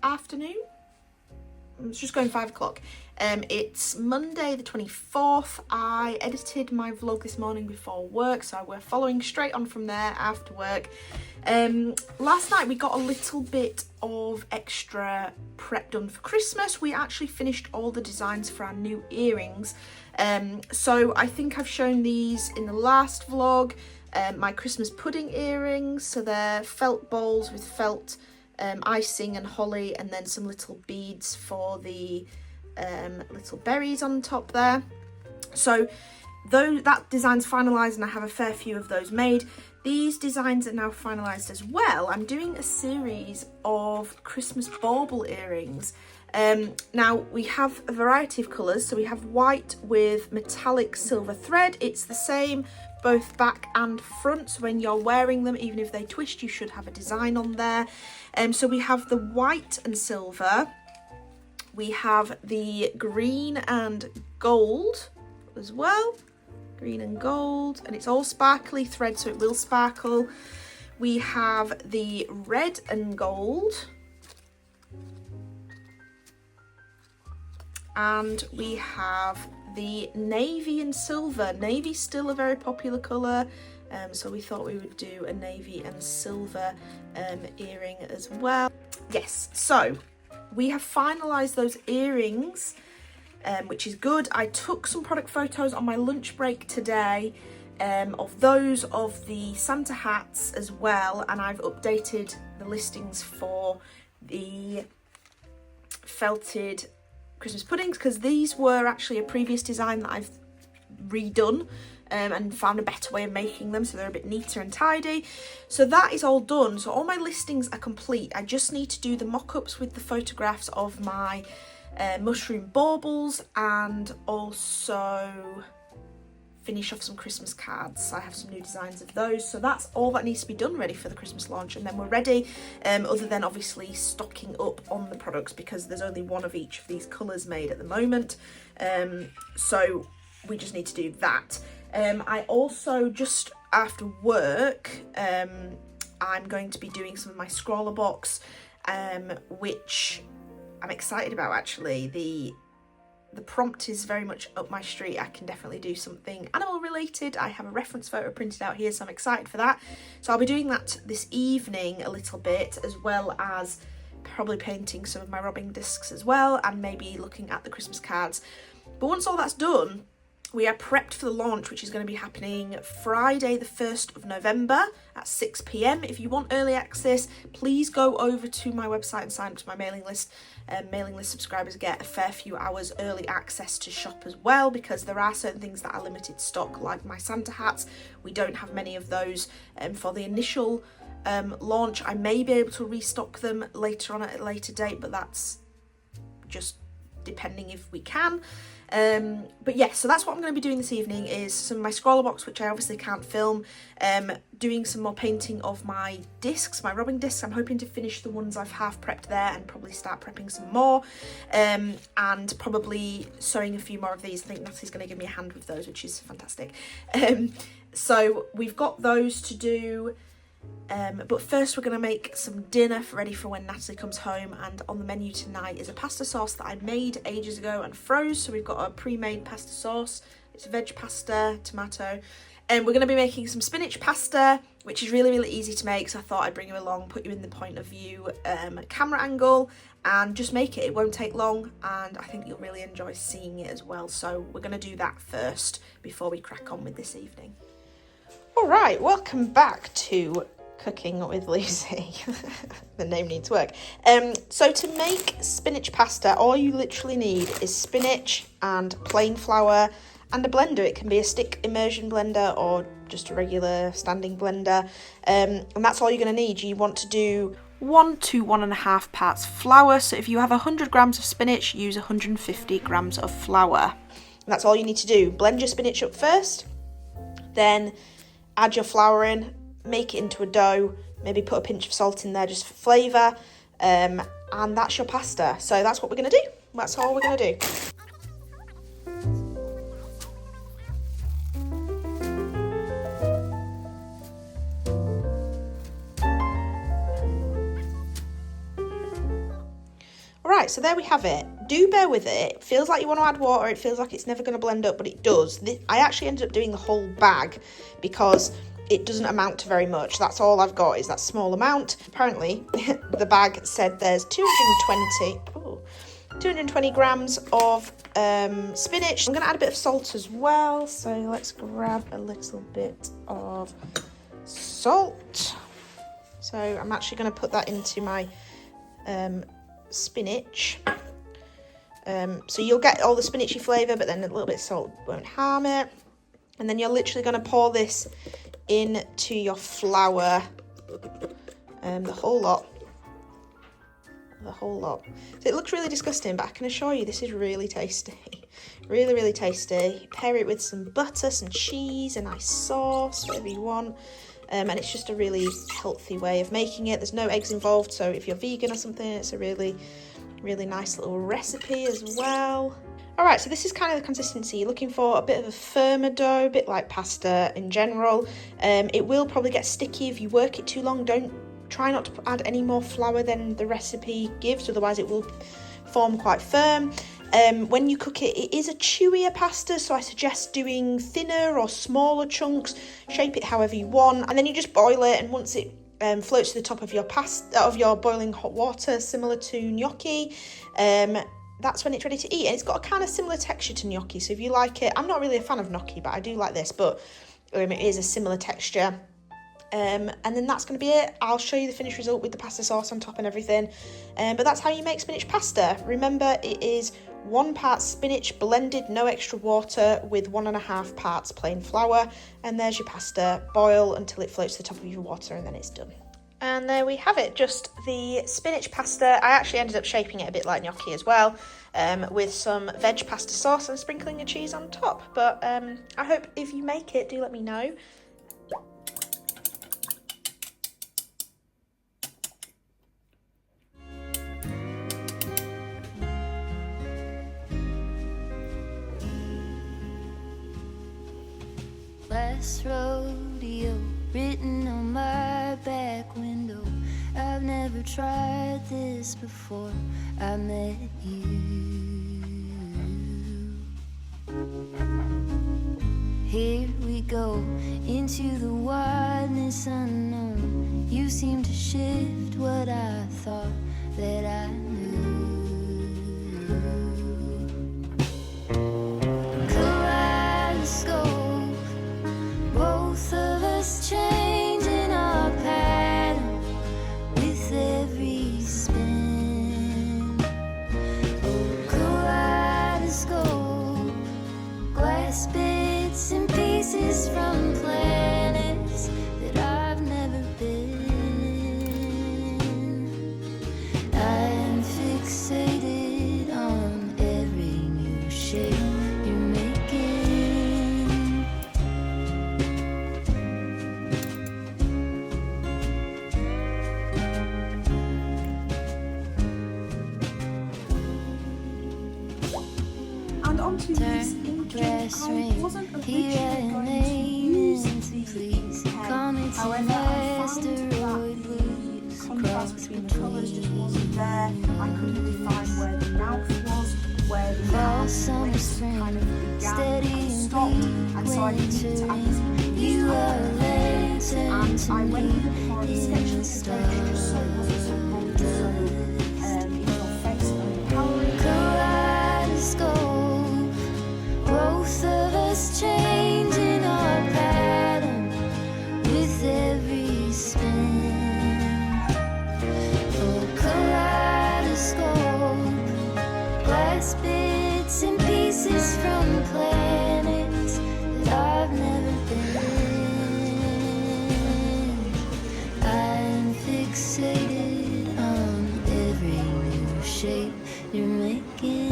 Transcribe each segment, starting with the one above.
Afternoon. It's just going 5 o'clock. It's Monday the 24th. I edited my vlog this morning before work, so we're following straight on from there after work. Last night we got a little bit of extra prep done for Christmas. We actually finished all the designs for our new earrings. So I think I've shown these in the last vlog. My Christmas pudding earrings, so they're felt bowls with felt icing and holly, and then some little beads for the little berries on top there. So though that design's finalised and I have a fair few of those made, these designs are now finalised as well. I'm doing a series of Christmas bauble earrings. Now we have a variety of colours, so we have white with metallic silver thread. It's the same both back and front, so when you're wearing them, even if they twist, you should have a design on there. So we have the white and silver, we have the green and gold as well, green and gold, and it's all sparkly thread, so it will sparkle. We have the red and gold, and we have the navy and silver. Navy's still a very popular colour, so we thought we would do a navy and silver earring as well. Yes, so we have finalised those earrings, which is good. I took some product photos on my lunch break today of those of the Santa hats as well, and I've updated the listings for the felted Christmas puddings, because these were actually a previous design that I've redone and found a better way of making them, so they're a bit neater and tidy. So that is all done, so all my listings are complete. I just need to do the mock-ups with the photographs of my mushroom baubles, and also finish off some Christmas cards. I have some new designs of those, so that's all that needs to be done ready for the Christmas launch, and then we're ready, other than obviously stocking up on the products, because there's only one of each of these colours made at the moment, so we just need to do that. I also, just after work, I'm going to be doing some of my scroller box, which I'm excited about actually. the prompt is very much up my street. I can definitely do something animal related. I have a reference photo printed out here, so I'm excited for that. So I'll be doing that this evening a little bit, as well as probably painting some of my robbing discs as well, and maybe looking at the Christmas cards. But once all that's done, we are prepped for the launch, which is going to be happening Friday the 1st of November at 6 p.m. If you want early access, please go over to my website and sign up to my mailing list. Mailing list subscribers get a fair few hours early access to shop as well, because there are certain things that are limited stock, like my Santa hats. We don't have many of those for the initial launch. I may be able to restock them later on at a later date, but that's just depending if we can. But yeah, so that's what I'm going to be doing this evening, is some of my scroller box, which I obviously can't film, doing some more painting of my discs, my robbing discs. I'm hoping to finish the ones I've half prepped there and probably start prepping some more, and probably sewing a few more of these. I think Natalie's going to give me a hand with those, which is fantastic. So we've got those to do. But first we're going to make some dinner ready for when Natalie comes home, and on the menu tonight is a pasta sauce that I made ages ago and froze. So we've got a pre-made pasta sauce. It's veg pasta, tomato, and we're going to be making some spinach pasta, which is really, really easy to make. So I thought I'd bring you along, put you in the point of view camera angle, and just make it. It won't take long, and I think you'll really enjoy seeing it as well. So we're going to do that first before we crack on with this evening. All right, welcome back to Cooking with Lucy. The name needs work. So to make spinach pasta, all you literally need is spinach and plain flour and a blender. It can be a stick immersion blender or just a regular standing blender, and that's all you're going to need. You want to do 1 to 1.5 parts flour. So if you have 100 grams of spinach, use 150 grams of flour. And that's all you need to do. Blend your spinach up first, then add your flour in, make it into a dough, maybe put a pinch of salt in there just for flavour, and that's your pasta. So that's what we're going to do. That's all we're going to do. Alright, so there we have it. Do bear with it. It feels like you want to add water. It feels like it's never going to blend up, but it does. I actually ended up doing the whole bag because it doesn't amount to very much. That's all I've got, is that small amount. Apparently, the bag said there's 220 grams of spinach. I'm going to add a bit of salt as well. So let's grab a little bit of salt. So I'm actually going to put that into my spinach. So you'll get all the spinachy flavour, but then a little bit of salt won't harm it. And then you're literally going to pour this into your flour, the whole lot. So it looks really disgusting, but I can assure you this is really tasty. Really, really tasty. Pair it with some butter, some cheese, a nice sauce, whatever you want. And it's just a really healthy way of making it. There's no eggs involved, so if you're vegan or something, it's a really, really nice little recipe as well. Alright, so this is kind of the consistency. You're looking for a bit of a firmer dough, a bit like pasta in general. It will probably get sticky if you work it too long. Try not to add any more flour than the recipe gives, otherwise it will form quite firm. When you cook it, it is a chewier pasta, so I suggest doing thinner or smaller chunks. Shape it however you want, and then you just boil it, and once it floats to the top of your boiling hot water, similar to gnocchi, that's when it's ready to eat. And it's got a kind of similar texture to gnocchi, so if you like it, I'm not really a fan of gnocchi, but I do like this, but it is a similar texture. And then that's going to be it. I'll show you the finished result with the pasta sauce on top and everything, but that's how you make spinach pasta. Remember, it is 1 part spinach blended, no extra water, with 1.5 parts plain flour, and there's your pasta. Boil until it floats to the top of your water, and then it's done. And there we have it, just the spinach pasta. I actually ended up shaping it a bit like gnocchi as well, with some veg pasta sauce and sprinkling of cheese on top. But I hope if you make it, do let me know. Last rodeo written on my back window. I've never tried this before I met you. here we go into the wildness unknown. You seem to shift what I thought that I knew. Kaleidoscope, both of us changing our pattern with every spin. Oh, kaleidoscope, glass bits and pieces from planets that I've never been. I'm fixated on every new shape you're making. And onto this Grass I ring, wasn't here originally I going to name use and the please pen. call me to However, I found that asteroid the blues contrast cross between the colours just wasn't there. I couldn't really find where the mouth was, where the fall, mouth summer, lips spring, kind of began steady and and stopped, and so I needed to add this wintering. You are a lantern and to I went me with a bit more of a sketch in look the at the page just so it wasn't so bold, so in your face and empowering. kaleidoscope, both of us changing our pattern with every spin. Oh, kaleidoscope, glass bits and pieces from planets that I've never been. I'm fixated on every new shape you're making.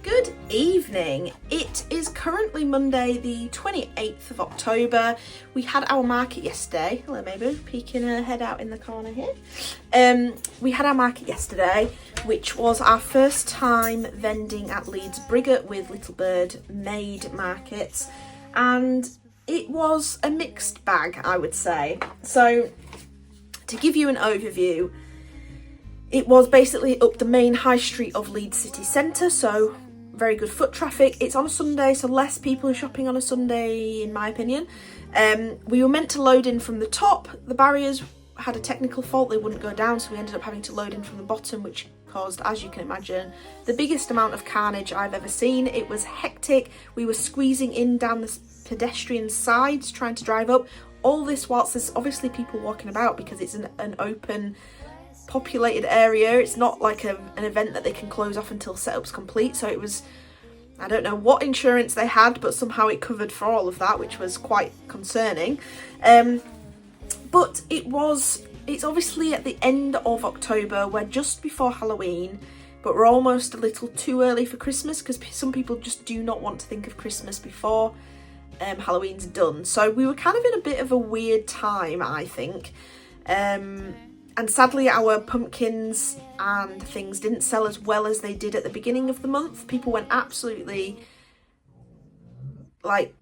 Good evening. It is currently Monday the 28th of October. We had our market yesterday. Hello Mabel, peeking her head out in the corner here. We had our market yesterday, which was our first time vending at Leeds Briggate with Little Bird Made Markets, and it was a mixed bag, I would say. So to give you an overview, it was basically up the main high street of Leeds city centre, so very good foot traffic. It's on a Sunday, so less people are shopping on a Sunday, in my opinion. We were meant to load in from the top. The barriers had a technical fault, they wouldn't go down, so we ended up having to load in from the bottom, which caused, as you can imagine, the biggest amount of carnage I've ever seen. It was hectic. We were squeezing in down the pedestrian sides trying to drive up. All this whilst there's obviously people walking about, because it's an open populated area. It's not like an event that they can close off until setup's complete. So it was, I don't know what insurance they had, but somehow it covered for all of that, which was quite concerning. But it's obviously at the end of October. We're just before Halloween, but we're almost a little too early for Christmas, because some people just do not want to think of Christmas before Halloween's done. So we were kind of in a bit of a weird time, I think. And sadly, our pumpkins and things didn't sell as well as they did at the beginning of the month. People went absolutely like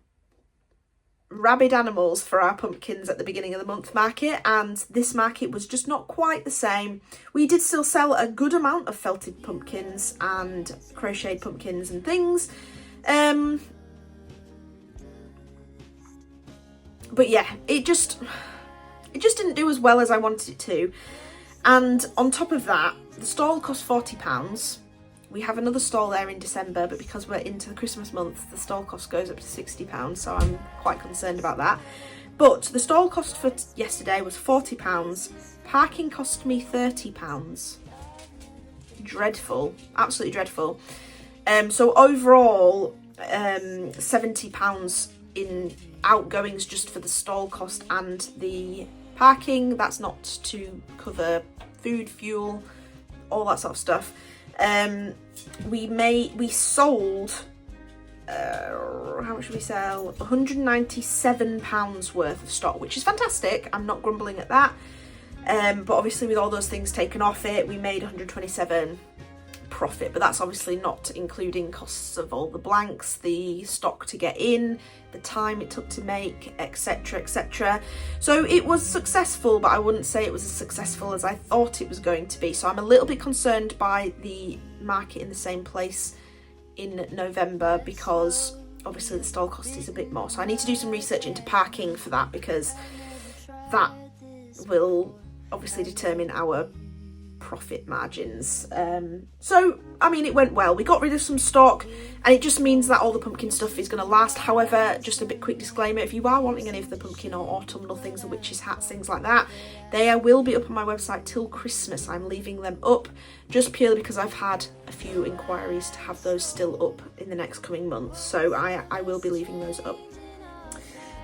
rabid animals for our pumpkins at the beginning of the month market, and this market was just not quite the same. We did still sell a good amount of felted pumpkins and crocheted pumpkins and things. But yeah, it just didn't do as well as I wanted it to. And on top of that, the stall cost £40. We have another stall there in December, but because we're into the Christmas month, the stall cost goes up to £60, so I'm quite concerned about that. But the stall cost for yesterday was £40. Parking cost me £30. Dreadful, absolutely dreadful. So overall, £70 in outgoings just for the stall cost and the parking. That's not to cover food, fuel, all that sort of stuff. We sold how much did we sell? £197 worth of stock, which is fantastic. I'm not grumbling at that. But obviously with all those things taken off it, we made 127 profit, but that's obviously not including costs of all the blanks, the stock to get in, the time it took to make, etc, etc. So it was successful, but I wouldn't say it was as successful as I thought it was going to be. So I'm a little bit concerned by the market in the same place in November, because obviously the stall cost is a bit more. So I need to do some research into parking for that, because that will obviously determine our profit margins. So I mean, it went well. We got rid of some stock, and it just means that all the pumpkin stuff is going to last. However, just a bit quick disclaimer, if you are wanting any of the pumpkin or autumnal things, the witches hats, things like that, they will be up on my website till Christmas. I'm leaving them up just purely because I've had a few inquiries to have those still up in the next coming months, so I will be leaving those up.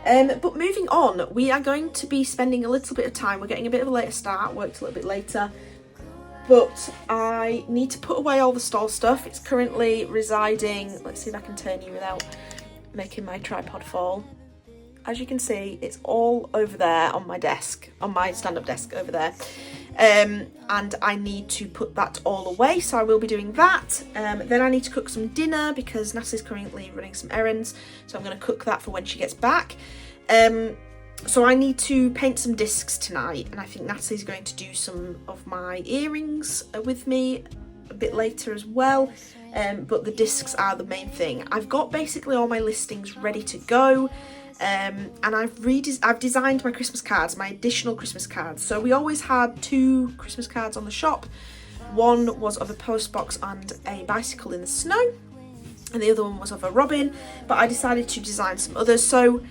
But moving on, we are going to be spending a little bit of time. We're getting a bit of a later start, worked a little bit later, but I need to put away all the stall stuff. It's currently residing, let's see if I can turn you without making my tripod fall. As you can see, it's all over there on my desk, on my stand-up desk over there. And I need to put that all away, so I will be doing that. Then I need to cook some dinner because Natalie's currently running some errands, so I'm going to cook that for when she gets back. So I need to paint some discs tonight, and I think Natalie's going to do some of my earrings with me a bit later as well. But the discs are the main thing. I've got basically all my listings ready to go. And I've designed my Christmas cards, my additional Christmas cards. So we always had 2 Christmas cards on the shop. One was of a post box and a bicycle in the snow, and the other one was of a robin, but I decided to design some others. So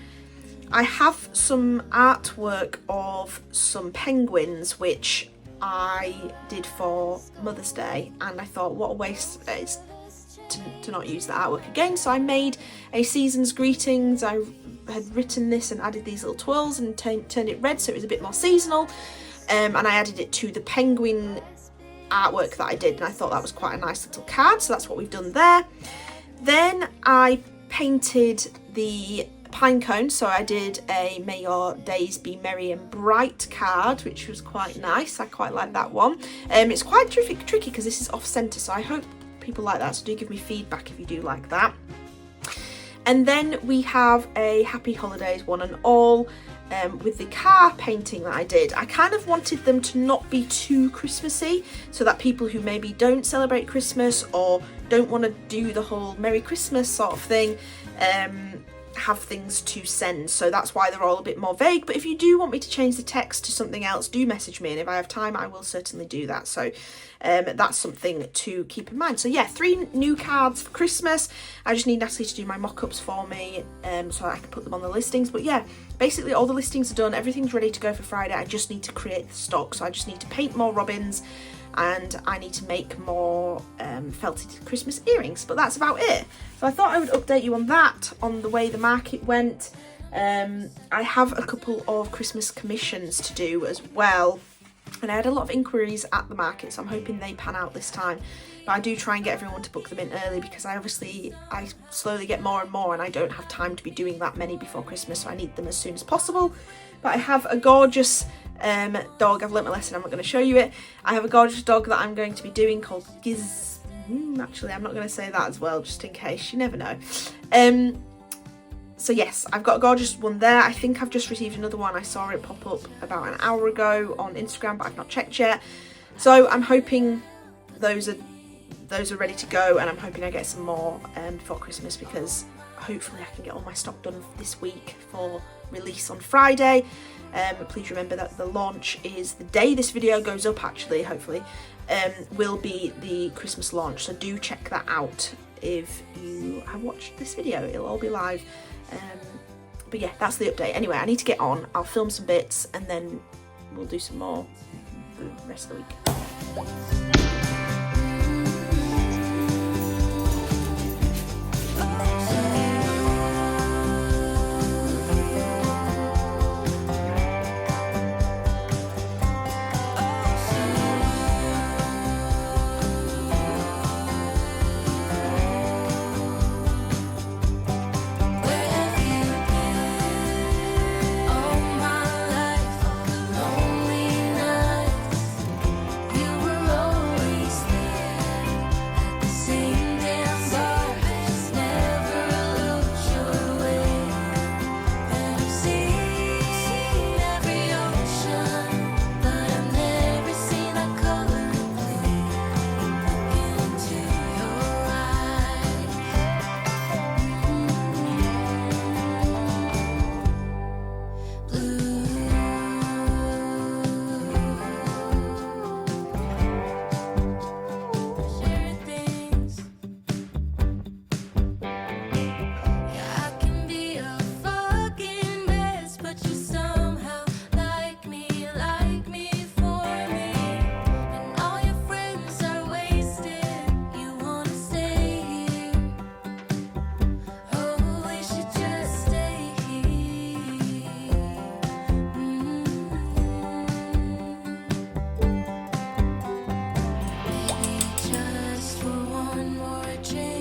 I have some artwork of some penguins which I did for Mother's Day, and I thought what a waste it is to not use the artwork again. So I made a season's greetings. I had written this and added these little twirls and turned it red so it was a bit more seasonal, and I added it to the penguin artwork that I did, and I thought that was quite a nice little card, so that's what we've done there. Then I painted the pine cone, so I did a May Your Days Be Merry and Bright card, which was quite nice. I quite like that one. It's quite tricky because this is off centre, so I hope people like that, so do give me feedback if you do like that. And then we have a Happy Holidays one and all with the car painting that I did. I kind of wanted them to not be too Christmassy, so that people who maybe don't celebrate Christmas or don't want to do the whole Merry Christmas sort of thing have things to send. So that's why they're all a bit more vague. But if you do want me to change the text to something else, do message me, and if I have time I will certainly do that. So that's something to keep in mind. So yeah, 3 new cards for Christmas. I just need Natalie to do my mock-ups for me so I can put them on the listings. But yeah, basically all the listings are done, everything's ready to go for Friday. I just need to create the stock, so I just need to paint more robins and I need to make more felted Christmas earrings, but that's about it. So I thought I would update you on that, on the way the market went. I have a couple of Christmas commissions to do as well, and I had a lot of inquiries at the market, so I'm hoping they pan out this time. But I do try and get everyone to book them in early, because I slowly get more and more, and I don't have time to be doing that many before Christmas, so I need them as soon as possible. But I have a gorgeous dog. I've learnt my lesson, I'm not going to show you it. I have a gorgeous dog that I'm going to be doing called Giz. Actually, I'm not going to say that as well, just in case, you never know. So yes, I've got a gorgeous one there. I think I've just received another one. I saw it pop up about an hour ago on Instagram, but I've not checked yet. So I'm hoping those are ready to go, and I'm hoping I get some more before Christmas, because hopefully I can get all my stock done this week for release on Friday. Please remember that the launch is the day this video goes up, actually, hopefully, will be the Christmas launch, so do check that out if you have watched this video. It'll all be live. But yeah, that's the update. Anyway, I need to get on. I'll film some bits and then we'll do some more the rest of the week. Lonely nights, you were always change.